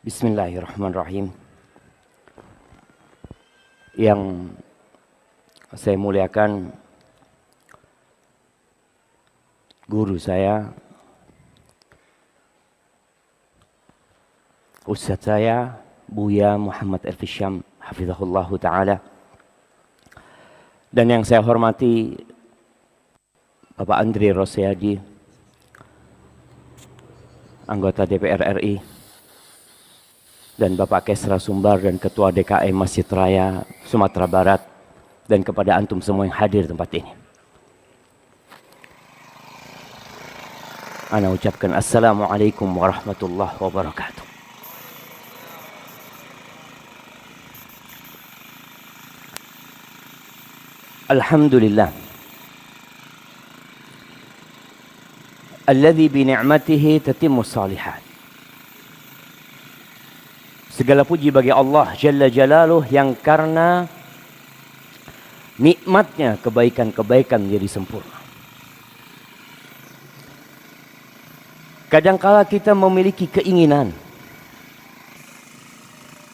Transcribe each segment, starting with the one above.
Bismillahirrahmanirrahim. Yang saya muliakan guru saya, Ustadz saya, Buya Muhammad Elfisyam, hafizahullah ta'ala. Dan yang saya hormati Bapak Andri Rosiadi, anggota DPR RI, dan Bapak Kesra Sumbar dan Ketua DKM Masjid Raya Sumatera Barat, dan kepada antum semua yang hadir di tempat ini. Ana ucapkan Assalamualaikum warahmatullahi wabarakatuh. Alhamdulillah alladzi bi ni'matihi tatimmu shalihat. Segala puji bagi Allah Jalla Jalaluh yang karena nikmatnya kebaikan-kebaikan menjadi sempurna. Kadangkala kita memiliki keinginan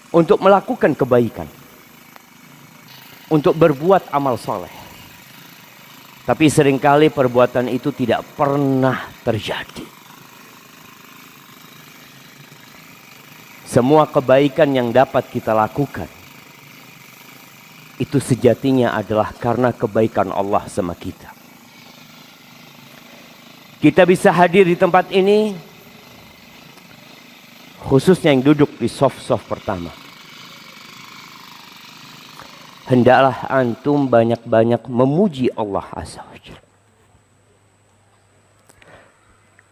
untuk melakukan kebaikan, untuk berbuat amal soleh. Tapi seringkali perbuatan itu tidak pernah terjadi. Semua kebaikan yang dapat kita lakukan itu sejatinya adalah karena kebaikan Allah sama kita. Kita bisa hadir di tempat ini, khususnya yang duduk di soft pertama. Hendaklah antum banyak-banyak memuji Allah Azza wa Jalla.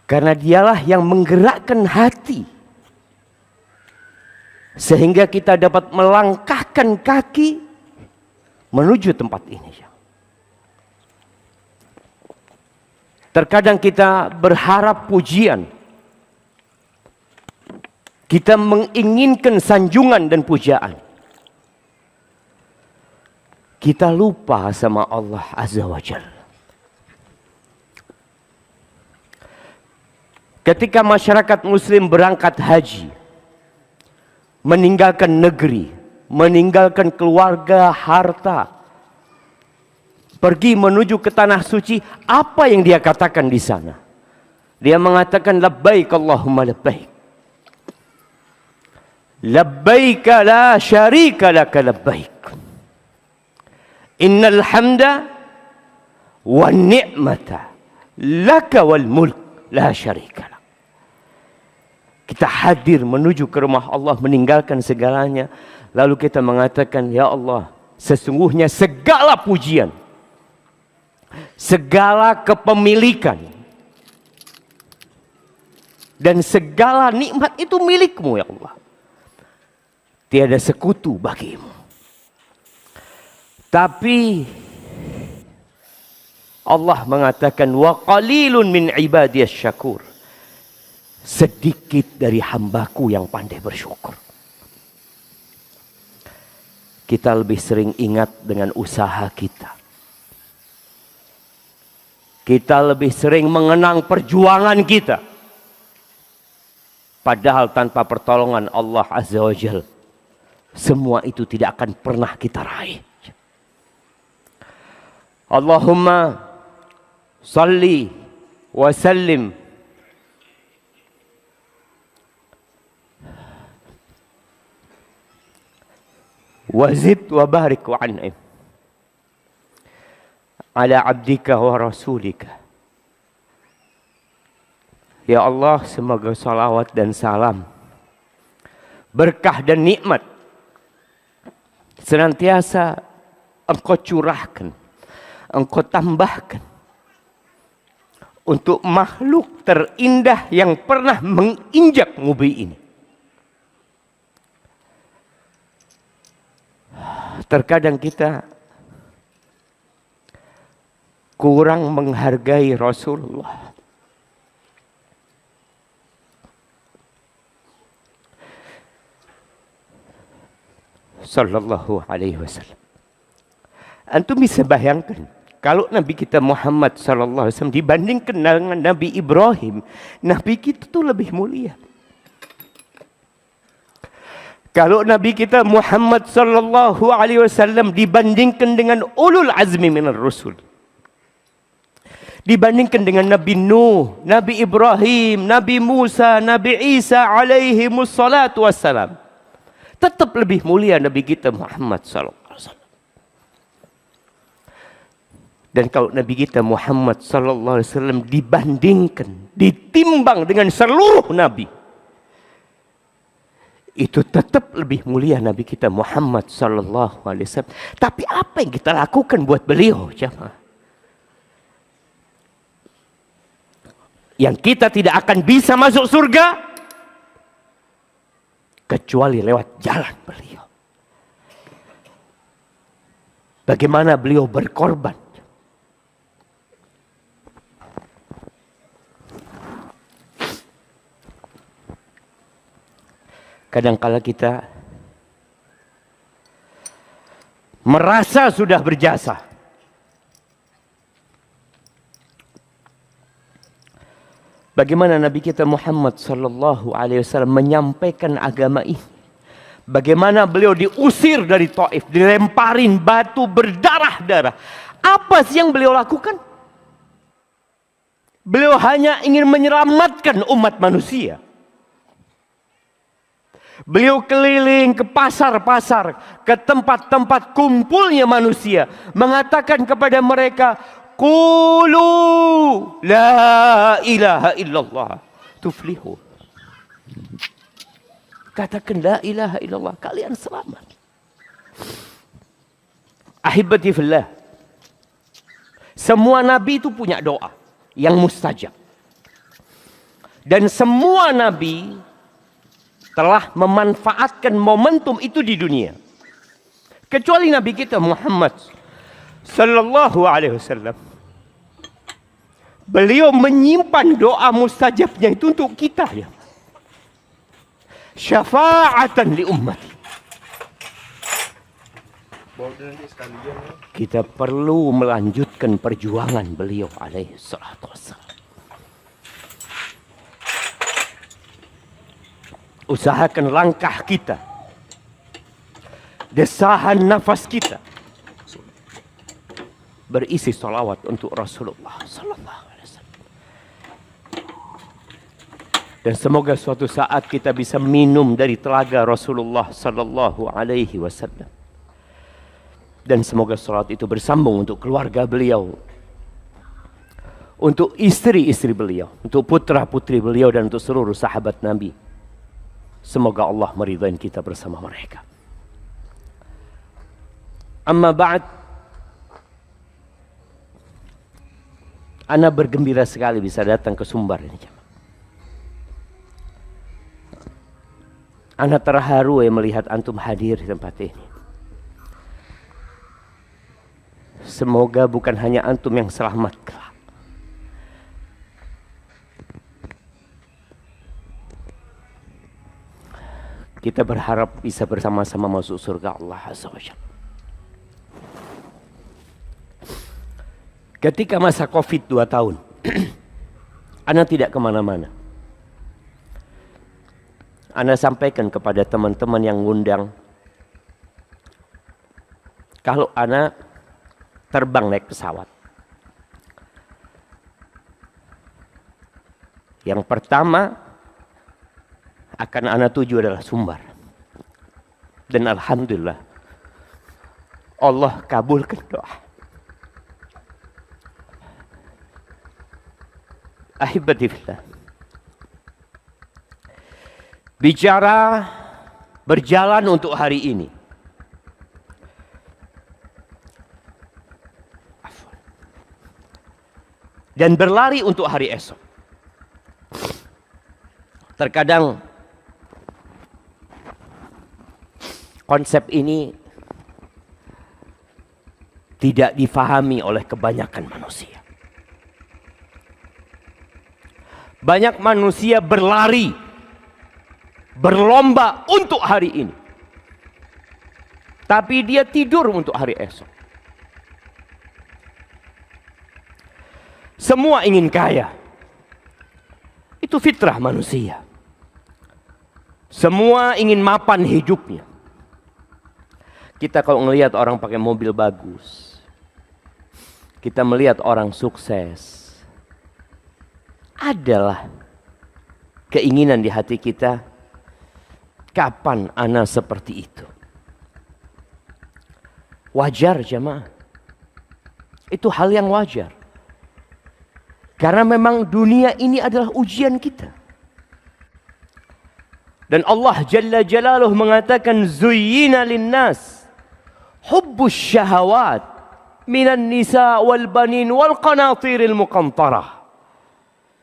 Karena dialah yang menggerakkan hati, sehingga kita dapat melangkahkan kaki menuju tempat ini. Terkadang kita berharap pujian, kita menginginkan sanjungan dan pujaan. Kita lupa sama Allah Azza wa Jalla. Ketika masyarakat muslim berangkat haji, meninggalkan negeri, meninggalkan keluarga, harta, pergi menuju ke tanah suci, apa yang dia katakan di sana? Dia mengatakan labbaik Allahumma labbaik. Labbaik la syarika laka labbaik. Innal hamda wa ni'mata laka wal mulk la syarika lak. Kita hadir menuju ke rumah Allah, meninggalkan segalanya, lalu kita mengatakan, ya Allah, sesungguhnya segala pujian, segala kepemilikan, dan segala nikmat itu milikmu ya Allah. Tiada sekutu bagimu. Tapi Allah mengatakan wa qalilun min ibadiyas syakur. Sedikit dari hambaku yang pandai bersyukur. Kita lebih sering ingat dengan usaha kita. Kita lebih sering mengenang perjuangan kita. Padahal tanpa pertolongan Allah Azza wa Jalla, semua itu tidak akan pernah kita raih. Allahumma salli wa sallim wa zid wa barik wa an'im ala abdika wa rasulika. Ya Allah, semoga salawat dan salam, berkah dan nikmat senantiasa Engkau curahkan, Engkau tambahkan untuk makhluk terindah yang pernah menginjak bumi ini. Terkadang kita kurang menghargai Rasulullah. Sallallahu alaihi wasallam. Antum bisa bayangkan, kalau Nabi kita Muhammad sallallahu alaihi wasallam dibandingkan dengan Nabi Ibrahim, Nabi kita tuh lebih mulia. Kalau Nabi kita Muhammad sallallahu alaihi wasallam dibandingkan dengan ulul azmi minar rusul, dibandingkan dengan Nabi Nuh, Nabi Ibrahim, Nabi Musa, Nabi Isa alaihi mussalatu wassalam, tetap lebih mulia Nabi kita Muhammad sallallahu alaihi wasallam. Dan kalau Nabi kita Muhammad sallallahu alaihi wasallam dibandingkan, ditimbang dengan seluruh nabi, itu tetap lebih mulia Nabi kita Muhammad sallallahu alaihi wasallam. Tapi apa yang kita lakukan buat beliau, jemaah? Yang kita tidak akan bisa masuk surga kecuali lewat jalan beliau. Bagaimana beliau berkorban. Kadang-kala kita merasa sudah berjasa. Bagaimana Nabi kita Muhammad sallallahu alaihi wasallam menyampaikan agama ini? Bagaimana beliau diusir dari Taif, dilemparin batu berdarah-darah. Apa sih yang beliau lakukan? Beliau hanya ingin menyelamatkan umat manusia. Beliau keliling ke pasar-pasar, ke tempat-tempat kumpulnya manusia, mengatakan kepada mereka, "Qulu la ilaha illallah tuflihu." Katakan la ilaha illallah, kalian selamat. Ahibati fillah. Semua nabi itu punya doa yang mustajab. Dan semua nabi telah memanfaatkan momentum itu di dunia. Kecuali Nabi kita Muhammad sallallahu alaihi wasallam. Beliau menyimpan doa mustajabnya itu untuk kita, ya. Syafa'atan li umat. Kita perlu melanjutkan perjuangan beliau alaihi salatu wassalam. Usahakan langkah kita, desahan nafas kita berisi salawat untuk Rasulullah sallallahu alaihi wasallam. Dan semoga suatu saat kita bisa minum dari telaga Rasulullah sallallahu alaihi wasallam. Dan semoga salawat itu bersambung untuk keluarga beliau, untuk istri-istri beliau, untuk putra-putri beliau, dan untuk seluruh sahabat Nabi. Semoga Allah meridai kita bersama mereka. Amma ba'd, ana bergembira sekali bisa datang ke Sumbar ini. Ana terharu melihat antum hadir di tempat ini. Semoga bukan hanya antum yang selamat kelak. Kita berharap bisa bersama-sama masuk surga Allah Azza wa Jalla. Ketika masa Covid 2 tahun, ana tidak kemana-mana. Ana sampaikan kepada teman-teman yang ngundang, kalau ana terbang naik pesawat, yang pertama akan ana tuju adalah Sumbar. Dan alhamdulillah Allah kabulkan doa. Ahibati fillah. Bicara berjalan untuk hari ini. Dan berlari untuk hari esok. Terkadang konsep ini tidak difahami oleh kebanyakan manusia. Banyak manusia berlari, berlomba untuk hari ini. Tapi dia tidur untuk hari esok. Semua ingin kaya. Itu fitrah manusia. Semua ingin mapan hidupnya. Kita kalau melihat orang pakai mobil bagus, kita melihat orang sukses, adalah keinginan di hati kita, kapan ana seperti itu? Wajar jemaah. Itu hal yang wajar. Karena memang dunia ini adalah ujian kita. Dan Allah Jalla Jalaluh mengatakan, zuyyina linnas hubbus syahawat minan nisa wal banin wal qanatiril muqantarah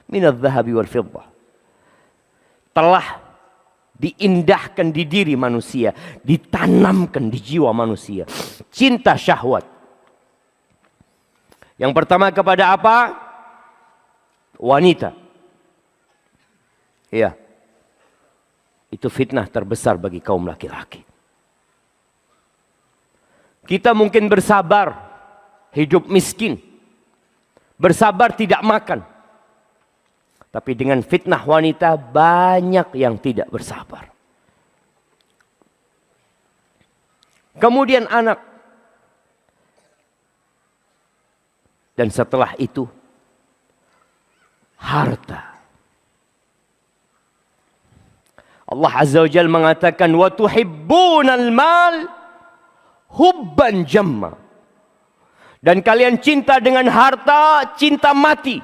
minadh dhahabi wal fiddah. Telah diindahkan di diri manusia, ditanamkan di jiwa manusia cinta syahwat. Yang pertama kepada apa? Wanita. Iya. Itu fitnah terbesar bagi kaum laki-laki. Kita mungkin bersabar hidup miskin, bersabar tidak makan. Tapi dengan fitnah wanita banyak yang tidak bersabar. Kemudian anak. Dan setelah itu harta. Allah Azza wa Jalla mengatakan, wa tuhibbunal mal hubban jamma. Dan kalian cinta dengan harta, cinta mati.